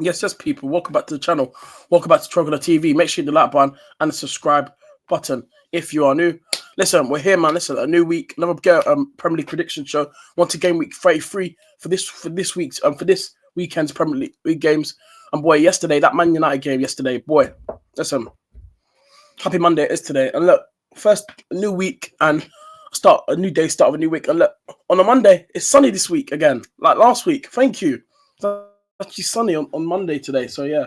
Yes, people. Welcome back to the channel. Welcome back to Trogola TV. Make sure you hit the like button and the subscribe button if you are new. Listen, we're here, man. Listen, a new week, another Premier League prediction show. Want to game week 33 for this week's for this weekend's Premier League games. And boy, yesterday that Man United game yesterday, boy. Listen, happy Monday it is today. And look, first new week and start a new day, start of a new week. And look, on a Monday, it's sunny this week again, like last week. Thank you. Actually sunny on Monday today, so yeah.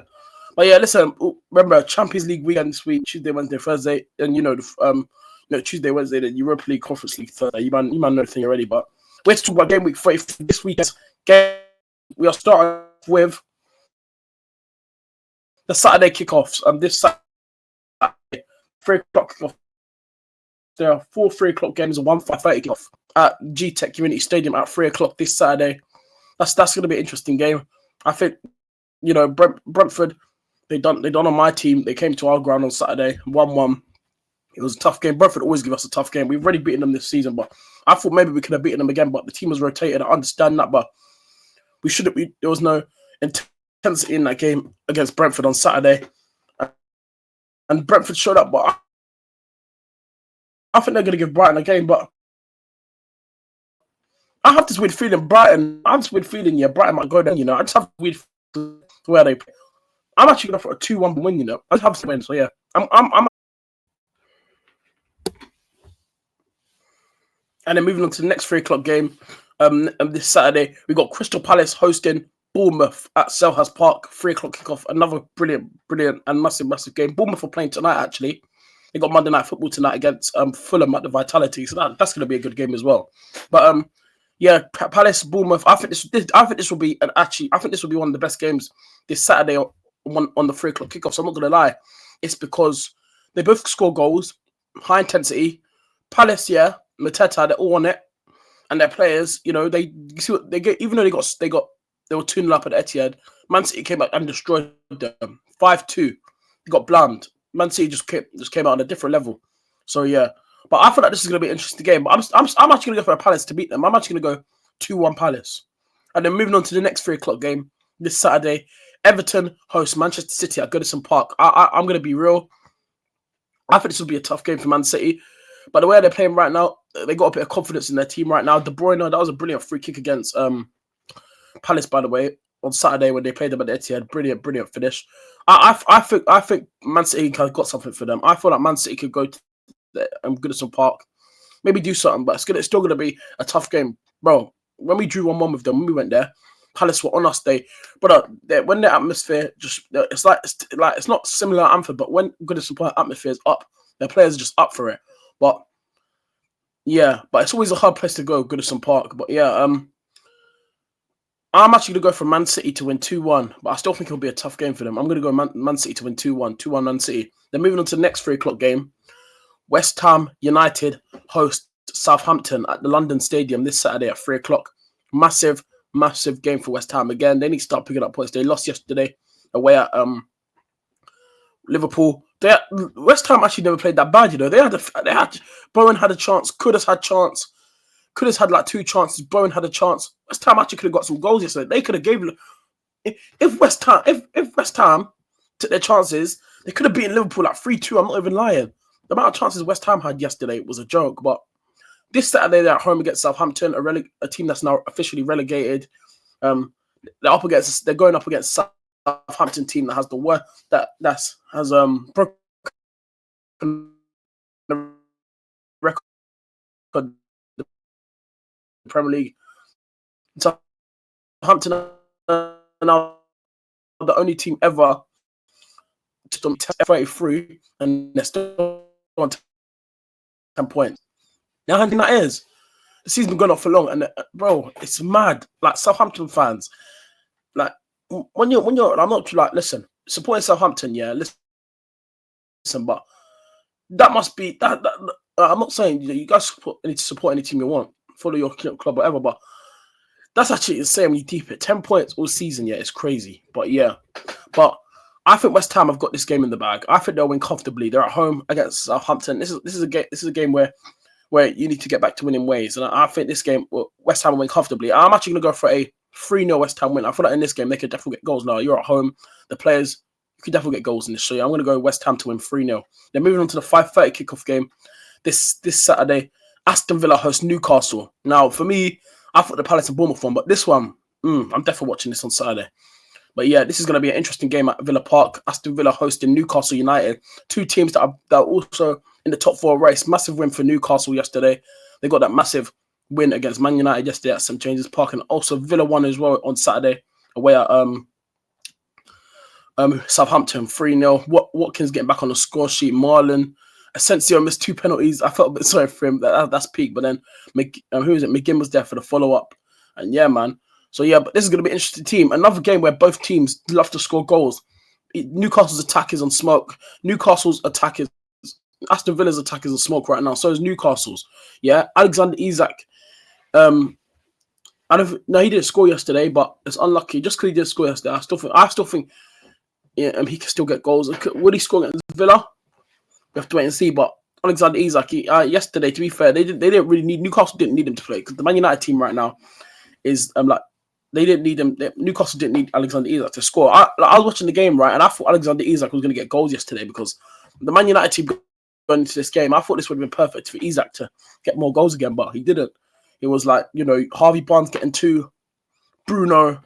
But yeah, listen, remember Champions League weekend this week, Tuesday, Wednesday, Thursday, and Tuesday, Wednesday, the Europa League Conference League Thursday. You might know the thing already, but we're to talk about game week 30 this weekend's game. We are starting with the Saturday kickoffs. This Saturday, 3:00 kickoff. There are 4 3:00 games and one 5:30 kickoff at G-Tech Community Stadium at 3:00 this Saturday. That's going to be an interesting game. I think, Brentford, they done on my team. They came to our ground on Saturday, 1-1. It was a tough game. Brentford always give us a tough game. We've already beaten them this season, but I thought maybe we could have beaten them again, but the team was rotated. I understand that, but we shouldn't be. There was no intensity in that game against Brentford on Saturday. And Brentford showed up, but I think they're going to give Brighton a game, but I have this weird feeling Brighton might go down, I just have weird where they play. I'm actually going for a 2-1 win, I just have to win, so yeah. I'm And then moving on to the next 3:00 game, this Saturday, we got Crystal Palace hosting Bournemouth at Selhurst Park, 3:00 kickoff. Another brilliant and massive game. Bournemouth are playing tonight, actually. They got Monday Night Football tonight against Fulham at the Vitality, so that's going to be a good game as well. But yeah, Palace, Bournemouth. I think this will be one of the best games this Saturday on the 3:00 kickoff. So I'm not going to lie, it's because they both score goals, high intensity. Palace, yeah, Mateta, they're all on it, and their players, they see what they get. Even though they were 2-0 up at Etihad, Man City came out and destroyed them 5-2. They got bland. Man City just came out on a different level. So yeah. But I feel like this is going to be an interesting game. But I'm actually going to go for a Palace to beat them. I'm actually going to go 2-1 Palace. And then moving on to the next 3:00 game this Saturday, Everton host Manchester City at Goodison Park. I'm going to be real. I think this will be a tough game for Man City. But the way they're playing right now, they got a bit of confidence in their team right now. De Bruyne, that was a brilliant free kick against Palace, by the way, on Saturday when they played them at the Etihad. Brilliant finish. I think Man City got something for them. I feel like Man City could go to Goodison Park, maybe do something, but it's still going to be a tough game, bro. When we drew 1-1 with them, when we went there, Palace were on us. When their atmosphere it's not similar to Anfield, but when Goodison Park atmosphere is up, their players are just up for it. But yeah, but it's always a hard place to go, Goodison Park. But yeah, I'm actually going to go for Man City to win 2-1, but I still think it'll be a tough game for them. I'm going to go Man City to win 2-1 Man City. Then moving on to the next 3:00 game. West Ham United host Southampton at the London Stadium this Saturday at 3:00. Massive game for West Ham. Again, they need to start picking up points. They lost yesterday away at Liverpool. West Ham actually never played that bad, Bowen had a chance. Could have had like 2 chances. Bowen had a chance. West Ham actually could have got some goals yesterday. They could have gave if West Ham took their chances, they could have beaten Liverpool like 3-2. I'm not even lying. The amount of chances West Ham had yesterday was a joke. But this Saturday, they're at home against Southampton, a team that's now officially relegated. They're going up against Southampton team that has the worst, has broken the record in the Premier League. Southampton are now the only team ever to 33, and they're still on 10 points. Now, I think that is. The season's been going on for long, and bro, it's mad. Like Southampton fans, like when you're, I'm not like, listen, supporting Southampton, yeah, listen, but that must be that. I'm not saying you guys need to support any team you want, follow your club, whatever, but that's actually insane when you deep it. 10 points all season, yeah, it's crazy. But yeah, but I think West Ham have got this game in the bag. I think they'll win comfortably. They're at home against Southampton. This is a game where you need to get back to winning ways. And I think this game, West Ham will win comfortably. I'm actually going to go for a 3-0 West Ham win. I feel like in this game, they could definitely get goals. Now, you're at home. The players, you could definitely get goals in this. So, yeah, I'm going to go West Ham to win 3-0. Then moving on to the 5:30 kickoff game this Saturday, Aston Villa host Newcastle. Now, for me, I thought the Palace and Bournemouth one, but this one, I'm definitely watching this on Saturday. But yeah, this is going to be an interesting game at Villa Park. Aston Villa hosting Newcastle United. Two teams that are also in the top 4 race. Massive win for Newcastle yesterday. They got that massive win against Man United yesterday at St James's Park. And also Villa won as well on Saturday away at Southampton 3-0. Watkins getting back on the score sheet. Marlon. Asensio missed 2 penalties. I felt a bit sorry for him. That's peak. But then, who is it? McGinn was there for the follow-up. And yeah, man. So, yeah, but this is going to be an interesting team. Another game where both teams love to score goals. Newcastle's attack is on smoke. Aston Villa's attack is on smoke right now. So is Newcastle's. Yeah, Alexander Isak. He didn't score yesterday, but it's unlucky. Just because he didn't score yesterday, I still think he can still get goals. Would he score against Villa? We have to wait and see. But Alexander Isak, yesterday, to be fair, Newcastle didn't need him to play because the Man United team right now is they didn't need him. Newcastle didn't need Alexander Isak to score. I was watching the game, right, and I thought Alexander Isak was going to get goals yesterday because the Man United team going into this game, I thought this would have been perfect for Isak to get more goals again, but he didn't. It was like, Harvey Barnes getting 2, Bruno,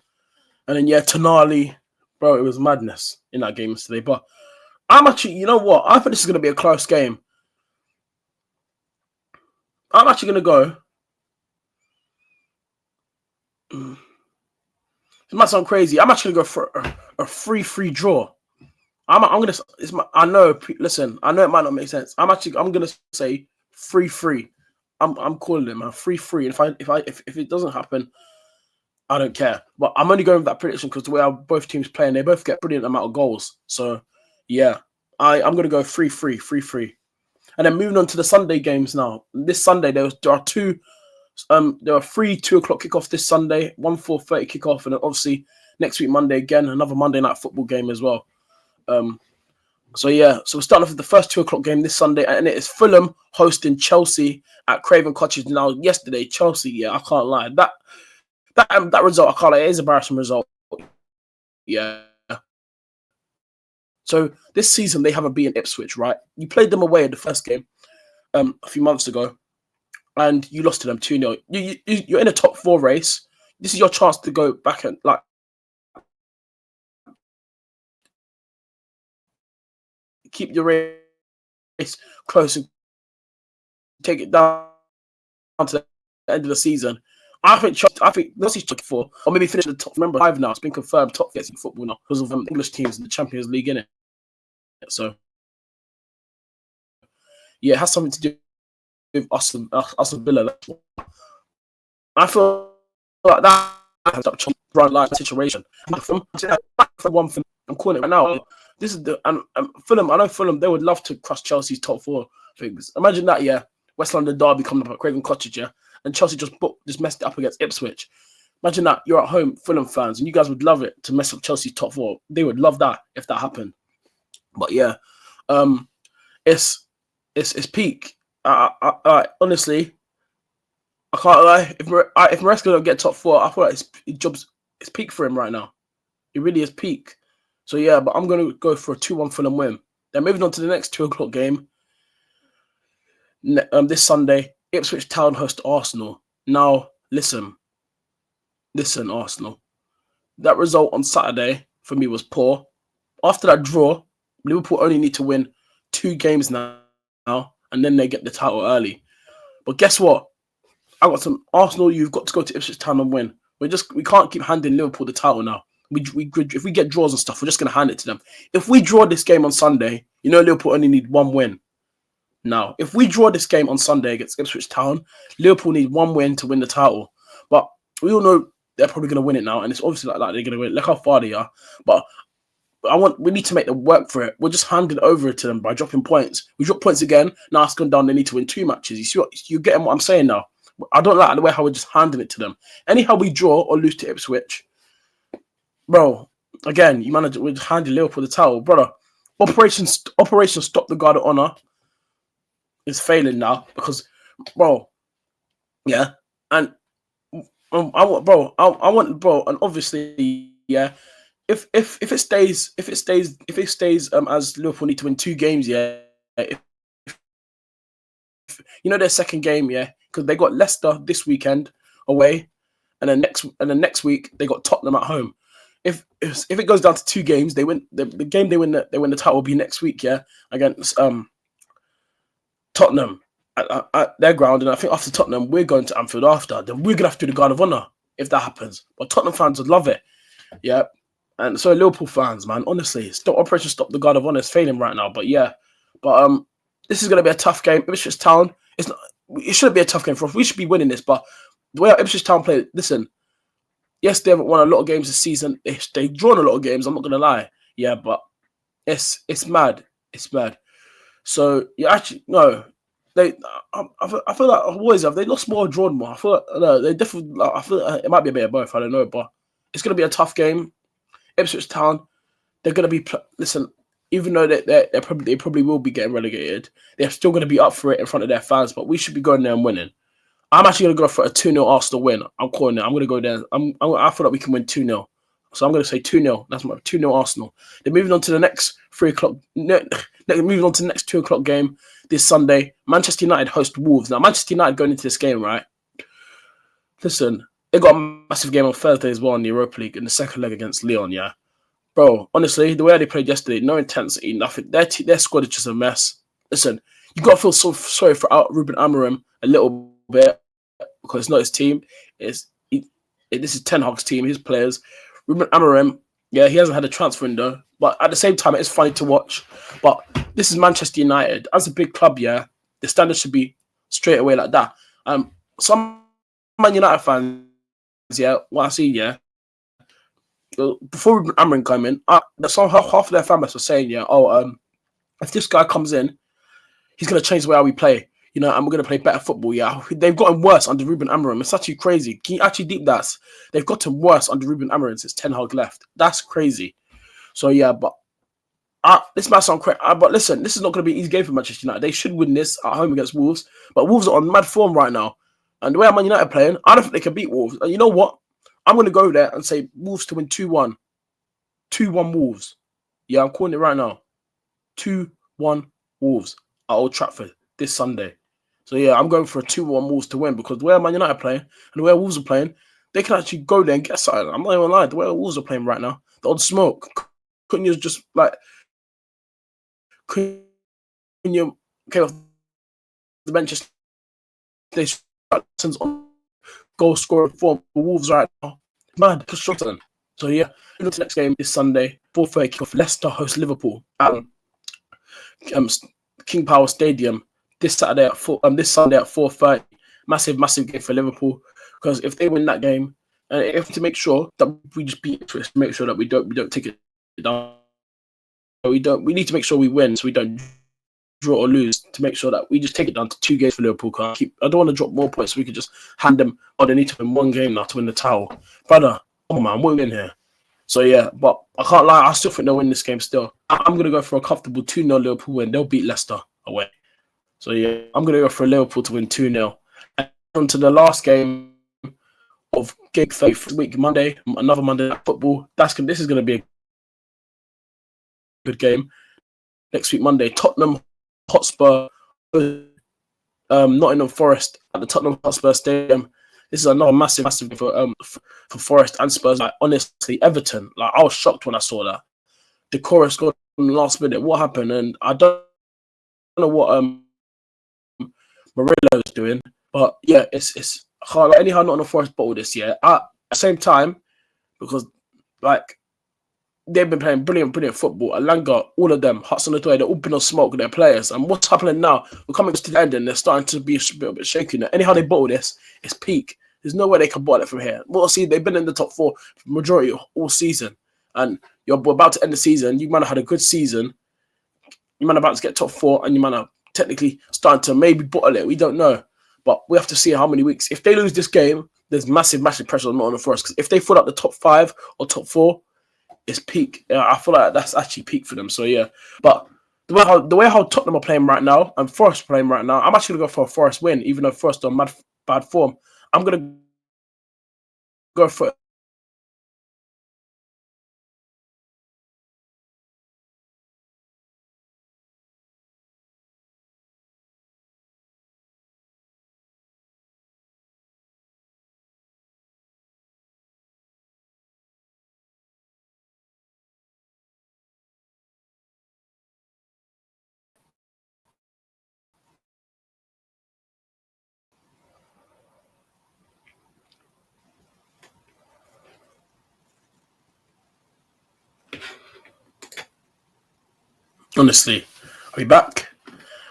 and then, Tonali. Bro, it was madness in that game yesterday. But I'm actually, you know what? I think this is going to be a close game. I'm actually going to go... It might sound crazy. I'm actually going to go for a 3-3 draw. I'm gonna. I know. Listen, I know it might not make sense. I'm gonna say 3-3. I'm calling it, man, 3-3. If it doesn't happen, I don't care. But I'm only going with that prediction because the way both teams play, and they both get brilliant amount of goals. So yeah, I'm gonna go 3-3. And then moving on to the Sunday games now. This Sunday there are 3 2:00 kickoff this Sunday, 1 4:30 kickoff, and then obviously next week Monday again another Monday night football game as well. So we're starting off with the first 2:00 game this Sunday, and it is Fulham hosting Chelsea at Craven Cottage. Now, yesterday, Chelsea, I can't lie. That result, I can't lie, it is an embarrassing result. Yeah. So this season, they haven't beaten Ipswich, right? You played them away in the first game a few months ago, and you lost to them 2-0. You're in a top 4 race. This is your chance to go back and, keep your race close and take it down to the end of the season. I think Chelsea's top 4, or maybe finish the top. Remember, 5 now. It's been confirmed top 4 in football now because of English teams in the Champions League, innit? So yeah, it has something to do with us and Villa. I feel like that has up run like situation. One thing I'm calling it right now. This is Fulham. I know Fulham. They would love to crush Chelsea's top 4 things. Imagine that, yeah. West London derby coming up at Craven Cottage, yeah, and Chelsea just messed it up against Ipswich. Imagine that you're at home, Fulham fans, and you guys would love it to mess up Chelsea's top 4. They would love that if that happened. But yeah, it's peak. Honestly, I can't lie. If Maresca don't get top 4, I feel like it's peak for him right now. It really is peak. So yeah, but I'm going to go for a 2-1 Fulham win. Then moving on to the next 2:00 game. This Sunday, Ipswich Town host Arsenal. Now, listen, Arsenal. That result on Saturday for me was poor. After that draw, Liverpool only need to win 2 games now, and then they get the title early. But guess what? I got some Arsenal. You've got to go to Ipswich Town and win. We can't keep handing Liverpool the title now. If we get draws and stuff, we're just gonna hand it to them. If we draw this game on Sunday, Liverpool only need 1 win. Now, if we draw this game on Sunday against Ipswich Town, Liverpool need 1 win to win the title. But we all know they're probably going to win it now, and it's obviously like that they're going to win. Look how far they are. But we need to make them work for it. We're just handing over to them by dropping points. We drop points again. Now it's gone down. They need to win 2 matches. You see you're getting what I'm saying now? I don't like the way how we're just handing it to them. Anyhow we draw or lose to Ipswich, bro, again, we're just handing Liverpool the title. Brother, Operation Stop the Guard of Honor is failing now because, bro, yeah, and I want, bro. I want, bro, and obviously, yeah. If it stays as Liverpool need to win 2 games, yeah. Their second game, yeah, because they got Leicester this weekend away, and then next week they got Tottenham at home. If it goes down to 2 games, they win the game. They win the title will be next week, yeah, against Tottenham at their ground, and I think after Tottenham we're going to Anfield after. Then we're gonna have to do the Guard of Honor if that happens. But Tottenham fans would love it, yeah. And so Liverpool fans, man, honestly, Operation Stop the Guard of Honor is failing right now. But yeah, but this is gonna be a tough game. Ipswich Town, it's not. It shouldn't be a tough game for us. We should be winning this. But the way Ipswich Town play, listen, yes, they haven't won a lot of games this season. They've drawn a lot of games. I'm not gonna lie. Yeah, but it's mad. It's mad. So yeah, actually no. I feel like always have they lost more or drawn more. I feel like no, they definitely. Like, I feel like it might be a bit of both. I don't know, but it's gonna be a tough game. Ipswich Town, they're gonna be listen. Even though they probably will be getting relegated, they're still gonna be up for it in front of their fans. But we should be going there and winning. I'm actually gonna go for a 2-0 Arsenal win. I'm calling it. I'm gonna go there. I feel like we can win 2-0. So I'm gonna say 2-0. That's my 2-0 Arsenal. Then moving on to the next 3 o'clock. Moving on to the next 2 o'clock game this Sunday. Manchester United host Wolves. Now Manchester United going into this game, right? Listen, they got a massive game on Thursday as well in the Europa League in the second leg against Lyon. Yeah, bro. Honestly, the way they played yesterday, no intensity, nothing. Their squad is just a mess. Listen, you got to feel so sorry for Ruben Amorim a little bit because it's not his team. This is Ten Hag's team, his players. Ruben Amorim, yeah, he hasn't had a transfer window, but at the same time, it's funny to watch. But this is Manchester United. As a big club, yeah, the standards should be straight away like that. Some Man United fans, yeah, what I see, yeah, before Ruben Amorim came in, half of their fan base were saying, yeah, if this guy comes in, he's going to change the way how we play. And we're going to play better football. Yeah, they've gotten worse under Ruben Amorim. It's actually crazy. Can you actually deep that? They've gotten worse under Ruben Amorim since Ten Hag left. That's crazy. So yeah, but this might sound crazy. But listen, this is not going to be an easy game for Manchester United. They should win this at home against Wolves. But Wolves are on mad form right now, and the way Man United are playing, I don't think they can beat Wolves. And you know what? I'm going to go there and say Wolves to win 2-1. 2-1 Wolves. Yeah, I'm calling it right now. 2-1 Wolves at Old Trafford this Sunday. So yeah, I'm going for a 2-1 Wolves to win because the way Man United are playing and the way Wolves are playing, they can actually go there and get something. I'm not even lying. The way Wolves are playing right now, the old smoke. Couldn't you just like came off the bench? They on goal scoring form for Wolves right now. Mad construction. So yeah, the next game is Sunday, 4:30 kickoff. Leicester host Liverpool at King Power Stadium this Saturday at this Sunday at 4:30. Massive game for Liverpool because if they win that game, and if to make sure that we just beat Ipswich, make sure that we don't take it down. We need to make sure we win so we don't draw or lose to make sure that we just take it down to 2 games for Liverpool. I don't want to drop more points so we could just hand them. They need to win 1 game now to win the title, brother. Oh man, we're in here. So yeah, but I can't lie. I still think they'll win this game. Still, I'm gonna go for a comfortable 2-0 Liverpool win. They'll beat Leicester away. So yeah, I'm gonna go for Liverpool to win 2-0. And on to the last game of Game 30 week, Monday, another Monday Night Football. This is gonna be a good game. Next week, Monday, Tottenham Hotspur, Nottingham Forest at the Tottenham Hotspur Stadium. This is another massive game for Forest and Spurs. Like honestly, Everton. Like I was shocked when I saw that the chorus got in the last minute. What happened? And I don't know what Murillo's doing, but yeah, it's hard. Like, anyhow, Nottingham Forest bottled this year. At the same time, because like they've been playing brilliant football. Alanga, all of them, Hudson-Odoi, they've all been on smoke with their players. And what's happening now? We're coming to the end and they're starting to be a bit shaky. Now, anyhow they bottle this, it's peak. There's no way they can bottle it from here. Well, see, they've been in the top 4 for the majority all season. And you're about to end the season. You might have had a good season. You might have about to get top 4 and you might have technically starting to maybe bottle it. We don't know. But we have to see how many weeks. If they lose this game, there's massive pressure on Nottingham Forest. Because if they fall out the top 5 or top 4, it's peak. I feel like that's actually peak for them. So yeah, but the way how Tottenham are playing right now and Forest playing right now, I'm actually gonna go for a Forest win, even though Forest are bad form. I'm gonna go for honestly. Are we back?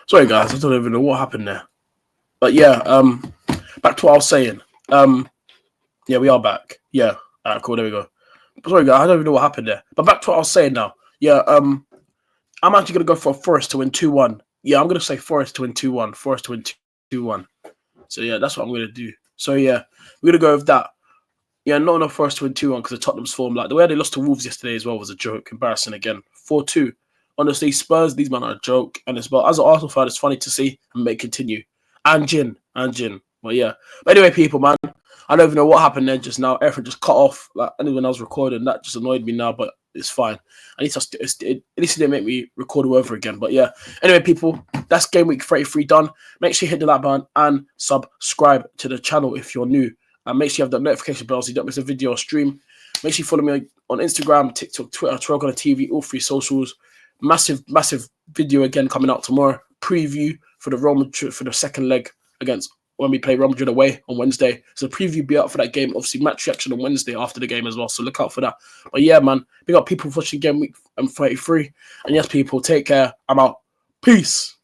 Sorry guys, I don't even know what happened there. But yeah, back to what I was saying. Yeah, we are back. Yeah. Alright, cool, there we go. Sorry guys, I don't even know what happened there. But back to what I was saying now. Yeah, I'm actually gonna go for Forest to win 2-1. Yeah, I'm gonna say Forest to win 2-1. Forest to win 2-1. So yeah, that's what I'm gonna do. So yeah, we're gonna go with that. Yeah, not enough for us to win 2-1 because of Tottenham's form. Like the way they lost to Wolves yesterday as well was a joke. Embarrassing again. 4-2. Honestly, Spurs, these men are a joke. And as well, as an Arsenal fan, it's funny to see and may continue. And Jin. But yeah. But anyway, people, man, I don't even know what happened there just now. Everything just cut off. Like, and when I was recording, that just annoyed me now, but it's fine. At least it didn't make me record all over again. But yeah. Anyway, people, that's game week 33 done. Make sure you hit the like button and subscribe to the channel if you're new. And make sure you have the notification bell so you don't miss a video or stream. Make sure you follow me on Instagram, TikTok, Twitter, Trogon TV, all three socials. Massive video again coming out tomorrow. Preview for the Real Madrid for the second leg against when we play Real Madrid away on Wednesday. So the preview be out for that game. Obviously, match reaction on Wednesday after the game as well. So look out for that. But yeah, man, we got people watching game week 33. And yes, people, take care. I'm out. Peace.